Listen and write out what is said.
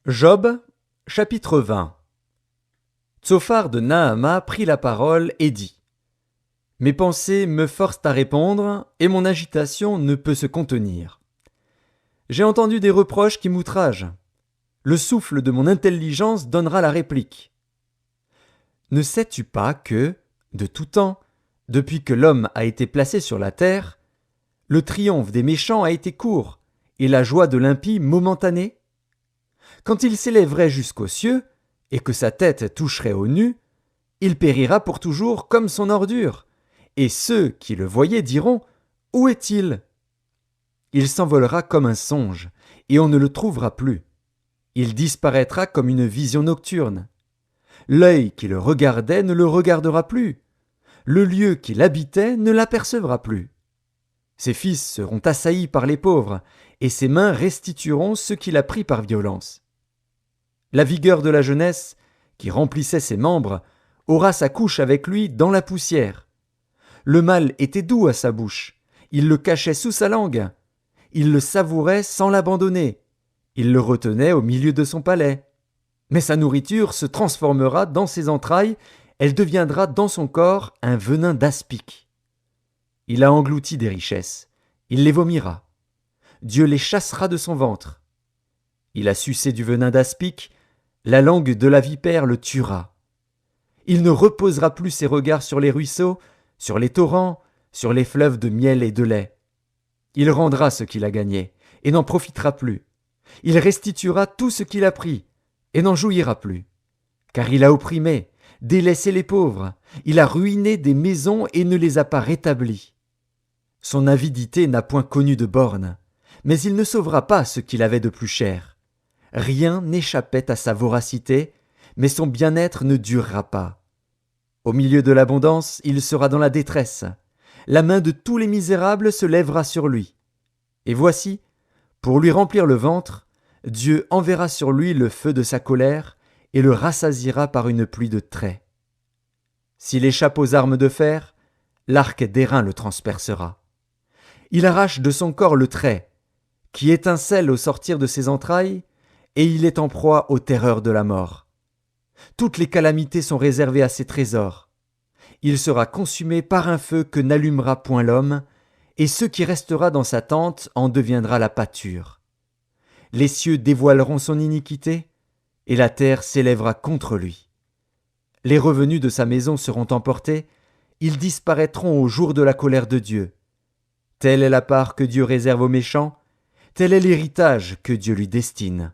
Job, chapitre 20. Tsophar de Naama prit la parole et dit: Mes pensées me forcent à répondre, et mon agitation ne peut se contenir. J'ai entendu des reproches qui m'outragent. Le souffle de mon intelligence donnera la réplique. Ne sais-tu pas que, de tout temps, depuis que l'homme a été placé sur la terre, le triomphe des méchants a été court, et la joie de l'impie momentanée? Quand il s'élèverait jusqu'aux cieux, et que sa tête toucherait aux nues, il périra pour toujours comme son ordure, et ceux qui le voyaient diront: Où est-il? Il s'envolera comme un songe, et on ne le trouvera plus. Il disparaîtra comme une vision nocturne. L'œil qui le regardait ne le regardera plus. Le lieu qu'il habitait ne l'apercevra plus. Ses fils seront assaillis par les pauvres, et ses mains restitueront ce qu'il a pris par violence. La vigueur de la jeunesse, qui remplissait ses membres, aura sa couche avec lui dans la poussière. Le mal était doux à sa bouche, il le cachait sous sa langue. Il le savourait sans l'abandonner. Il le retenait au milieu de son palais. Mais sa nourriture se transformera dans ses entrailles, elle deviendra dans son corps un venin d'aspic. Il a englouti des richesses, il les vomira. Dieu les chassera de son ventre. Il a sucé du venin d'aspic, la langue de la vipère le tuera. Il ne reposera plus ses regards sur les ruisseaux, sur les torrents, sur les fleuves de miel et de lait. Il rendra ce qu'il a gagné, et n'en profitera plus. Il restituera tout ce qu'il a pris, et n'en jouira plus. Car il a opprimé, délaissé les pauvres, il a ruiné des maisons et ne les a pas rétablies. Son avidité n'a point connu de borne, mais il ne sauvera pas ce qu'il avait de plus cher. Rien n'échappait à sa voracité, mais son bien-être ne durera pas. Au milieu de l'abondance, il sera dans la détresse. La main de tous les misérables se lèvera sur lui. Et voici, pour lui remplir le ventre, Dieu enverra sur lui le feu de sa colère et le rassasiera par une pluie de traits. S'il échappe aux armes de fer, l'arc d'airain le transpercera. Il arrache de son corps le trait, qui étincelle au sortir de ses entrailles, et il est en proie aux terreurs de la mort. Toutes les calamités sont réservées à ses trésors. Il sera consumé par un feu que n'allumera point l'homme, et ce qui restera dans sa tente en deviendra la pâture. Les cieux dévoileront son iniquité, et la terre s'élèvera contre lui. Les revenus de sa maison seront emportés, ils disparaîtront au jour de la colère de Dieu. Telle est la part que Dieu réserve aux méchants, tel est l'héritage que Dieu lui destine.